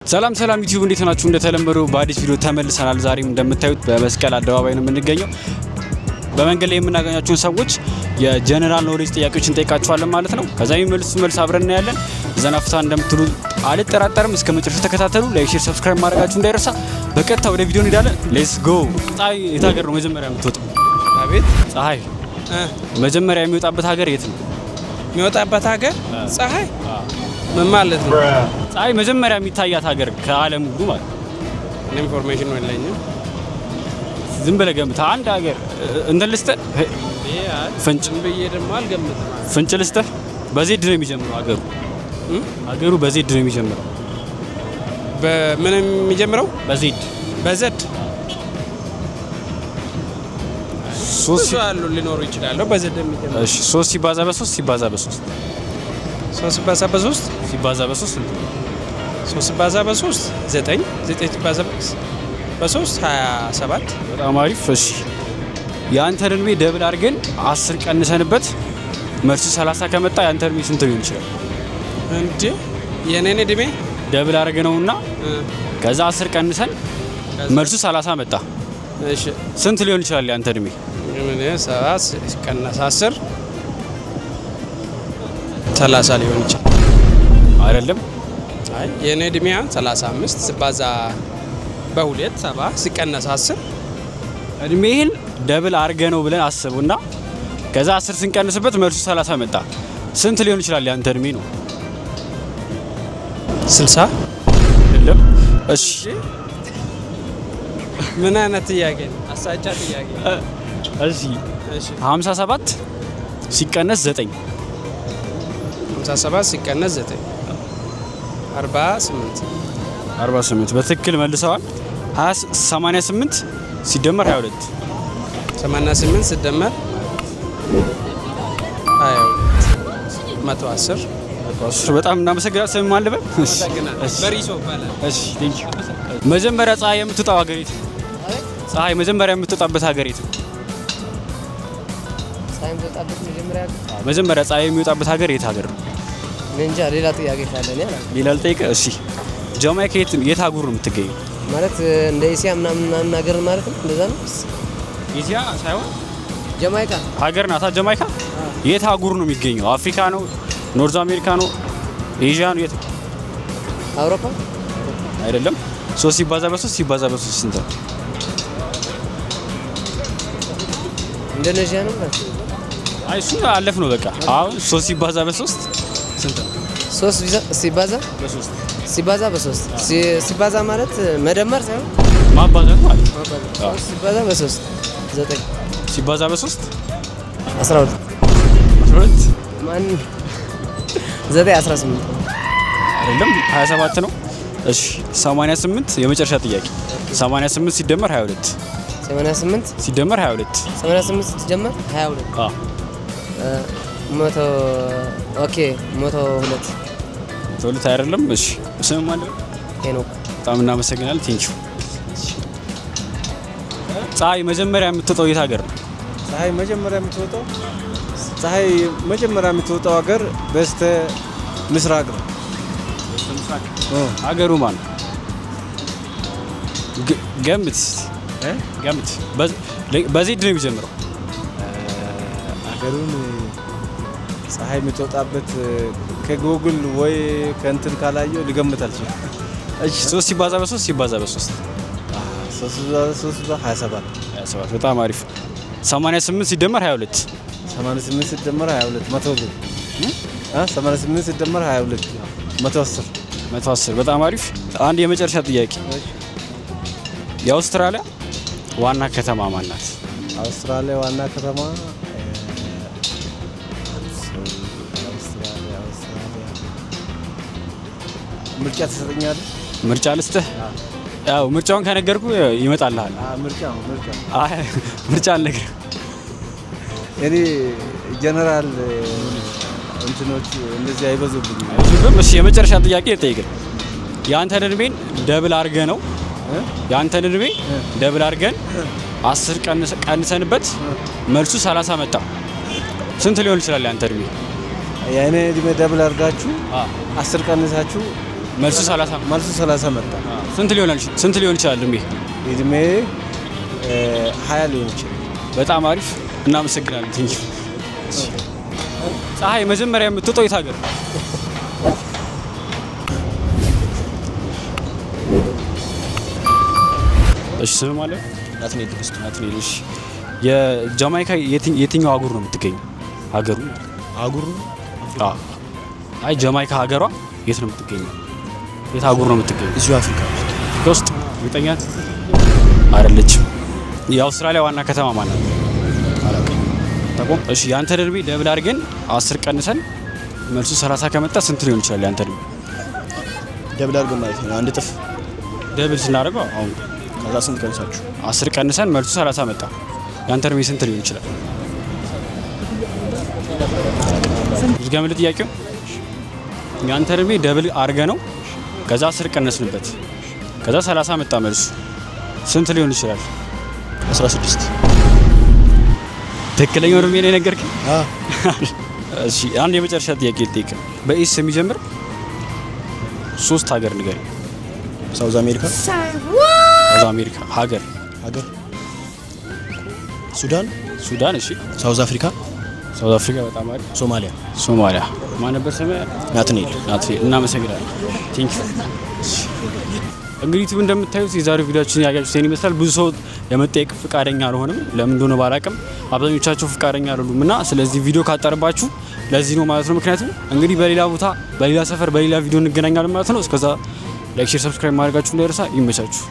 ሰላም ዩቲዩብ እንዴት ናችሁ? እንደተለመደው በአዲስ ቪዲዮ ተመልሰናል። ዛሬም እንደምታዩት በመስቀል አደባባይ ነው የምንገኘው። በመንገድ ላይ የምናገኛቸውን ሰዎች የጀነራል ኖሌጅ ጥያቄዎችን ጠይቃቸዋለን ማለት ነው። ከዛ የሚመልሱት መልስ አብረን እናያለን። ዘናፍታ እንደምትሉ አልጠራጠርም። እስከ መጨረሻው ተከታተሉ። ላይክ፣ ሼር፣ ሰብስክራይብ ማድረጋችሁ እንዳይረሳ። በቀጥታ ወደ ቪዲዮ እንሄዳለን። ሌትስ ጎ። ፀሐይ የት ሀገር ነው መጀመሪያ የምትወጣው? አቤት ፀሐይ መጀመሪያ የሚወጣበት ሀገር የት ነው? የሚወጣበት ሀገር ፀሐይ ምን ማለት ነው? ፀሐይ መጀመሪያ የሚታያት ሀገር ከዓለም ሁሉ ማለት ነው። ኢንፎርሜሽን የለኝም። ዝም ብለህ ገምተህ አንድ ሀገር እንትን ልስጥህ። ፍንጭ ብዬ ደግሞ አልገምትም። ፍንጭ ልስጥህ። በዜድ ነው የሚጀምረው ሀገሩ በዜድ ነው የሚጀምረው። በምን የሚጀምረው? በዜድ በዘድ ሶስት አሉ ሊኖሩ ይችላል። በዘድ የሚጀምረው እሺ። 3 ሲባዛ በ3 ሲባዛ በ3 3 ሲባዛ በ3 ሲባዛ በ3 3 ሲባዛ በ3 9 9 ሲባዛ በ3 27። በጣም አሪፍ። እሺ የአንተን እድሜ ደብል አድርገን 10 ቀንሰንበት መልሱ 30 ከመጣ የአንተን እድሜ ስንት ሊሆን ይችላል? እንዴ የኔን እድሜ ደብል አድርገነውና ከዛ 10 ቀንሰን መልሱ 30 መጣ። እሺ ስንት ሊሆን ይችላል የአንተ እድሜ? ምን 7 ሲቀነስ 10 30 ሊሆን ይችላል አይደለም? አይ የኔ እድሜ 35 ሲባዛ በ2 7 ሲቀነስ 10 እድሜህን ደብል አድርገነው ብለን አስቡና ከዛ 10 ስንቀንስበት መልሱ 30 መጣ። ስንት ሊሆን ይችላል ያንተ እድሜ ነው? 60 አይደለም? እሺ ምን አይነት ጥያቄ ነው? አሳቻ ጥያቄ። እሺ 57 ሲቀነስ 9 57 ሲቀነስ 9 48 በትክክል መልሰዋል። 88 ሲደመር 22 88 ሲደመር 22 110 በጣም እናመሰግናለን። ስም ማን ልበል? በሪሶ ይባላል። እሺ ቴንክ ዩ። መጀመሪያ ፀሐይ የምትወጣው ሀገር የት ነው? ፀሐይ መጀመሪያ የምትወጣበት ሀገር የት ነው? መጀመሪያ ፀሐይ የሚወጣበት ሀገር የት ሀገር ነው? እንጃ። ሌላ ጥያቄ ካለ ሌላ ልጠይቅህ። እሺ ጃማይካ የት አህጉር ነው የምትገኘው? ማለት እንደ ኤሲያ ምናምን ሀገር ማለት ነው። እንደዛ ነው። ኤሲያ ሳይሆን ጃማይካ ሀገር ናታ። ጃማይካ የት አህጉር ነው የሚገኘው? አፍሪካ ነው? ኖርዝ አሜሪካ ነው? ኤዥያ ነው? የት? አውሮፓ አይደለም። 3 ሲባዛ በ3 ሲባዛ በ3 ስንት ነው? ኢንዶኔዥያ ነው ማለት ነው። አይ እሱን አለፍ ነው በቃ። አሁን 3 ሲባዛ በ3 ስንት ነው? 3 ሲባዛ በ3 ሲባዛ በ3 ሲባዛ ማለት መደመር ሳይሆን ማባዛት ማለት ነው። 3 ሲባዛ በ3 9 ሲባዛ በ3 12 ማን 9 18 አይደለም 27 ነው። እሺ 88 የመጨረሻ ጥያቄ 88 ሲደመር 22 88 ሲደመር 22 88 ሲደመር 22 100 ኦኬ 102 ተውልት አይደለም። እሺ ስም ማን ነው? ሄኖክ። በጣም እናመሰግናለን። ቴንክ ዩ። ፀሐይ መጀመሪያ የምትወጣው የት ሀገር ነው? ፀሐይ መጀመሪያ የምትወጣው ሀገር በስተ ምስራቅ ነው። ሀገሩ ማን ነው? ገምት። በዜድ ነው የሚጀምረው። ሀገሩን ፀሐይ የምትወጣበት ከጎግል ወይ ከእንትን ካላየው ሊገምት አልችልም። እሺ 3 ሲባዛ በ3 ሲባዛ በ3 27 በጣም አሪፍ። 88 ሲደመር 22 88 ሲደመር 22 100 88 ሲደመር 22 110 በጣም አሪፍ። አንድ የመጨረሻ ጥያቄ። የአውስትራሊያ ዋና ከተማ ማን ናት? አውስትራሊያ ዋና ከተማ ምርጫ ትሰጠኛለህ? ምርጫ ልስጥህ? ያው ምርጫውን ከነገርኩ ይመጣልሃል። ምርጫ አልነግርህም። እኔ ጀነራል እንትኖች እንደዚህ አይበዙብኝም። እሺ የመጨረሻ ጥያቄ ልጠይቅህ። የአንተን እድሜን ደብል አድርገህ ነው የአንተን እድሜ ደብል አድርገን 10 ቀንሰንበት መልሱ 30 መጣ። ስንት ሊሆን ይችላል ያንተ እድሜ? የኔ እድሜ ደብል አድርጋችሁ 10 ቀንሳችሁ መልሱ 30 መልሱ 30 መጣ። ስንት ሊሆን ይችላል እድሜ 20 ሊሆን ይችላል። በጣም አሪፍ እናመሰግናለን። ቴንክ ዩ። ፀሐይ መጀመሪያ የምትወጣው የት ሀገር? እሺ ስም ማለት ናትናኤል ክርስቶ። ናትናኤል። እሺ የጃማይካ የትኛው አህጉር ነው የምትገኘው? ሀገሩ አህጉር ነው? አዎ። አይ ጃማይካ ሀገሯ የት ነው የምትገኘው? የት አህጉር ነው የምትገኘው? እዚሁ አፍሪካ ውስጥ። እርግጠኛ አይደለችም። የአውስትራሊያ ዋና ከተማ ማን ናት? እሺ ያንተ እድሜ ደብል አድርገን 10 ቀንሰን መልሱ 30 ከመጣ ስንት ሊሆን ይችላል? ያንተ እድሜ ደብል አድርገን ማለት ነው። አንድ እጥፍ ደብል ስናደርገው አሁን ከዛ ስንት ቀንሳችሁ? 10 ቀንሰን መልሱ 30 መጣ። ያንተ እድሜ ስንት ሊሆን ይችላል? ድጋሜ ጥያቄው ያንተ እድሜ ደብል አድርገ ነው ከዛ 10 ቀነስንበት ከዛ 30 መጣ። መልሱ ስንት ሊሆን ይችላል? 16። ትክክለኛው እድሜ ነው የነገርከኝ? እሺ አንድ የመጨረሻ ጥያቄ ልጠይቅ። በኤስ የሚጀምር 3 ሀገር ንገረኝ። ሳውዝ አሜሪካ። ሳውዝ አሜሪካ ሀገር ሱዳን። ሱዳን። እሺ ሳውዝ አፍሪካ። ሳውዝ አፍሪካ በጣም አሪፍ። ሶማሊያ። ሶማሊያ። ማን ነበር ስምህ? ናትናኤል። እናመሰግናለን። ቴንክ ዩ። እንግዲህ ዩቲዩብ እንደምታዩት የዛሬው ቪዲዮችን ያያችሁት ይመስላል። ብዙ ሰው የመጠየቅ ፍቃደኛ አልሆነም። ለምን እንደሆነ ባላቅም አብዛኞቻቸው ፍቃደኛ አይደሉም እና ስለዚህ ቪዲዮ ካጠረባችሁ ለዚህ ነው ማለት ነው። ምክንያቱም እንግዲህ በሌላ ቦታ በሌላ ሰፈር በሌላ ቪዲዮ እንገናኛለን ማለት ነው። እስከዛ ላይክ፣ ሼር፣ ሰብስክራይብ ማድረጋችሁ እንዳይረሳ። ይመቻችሁ።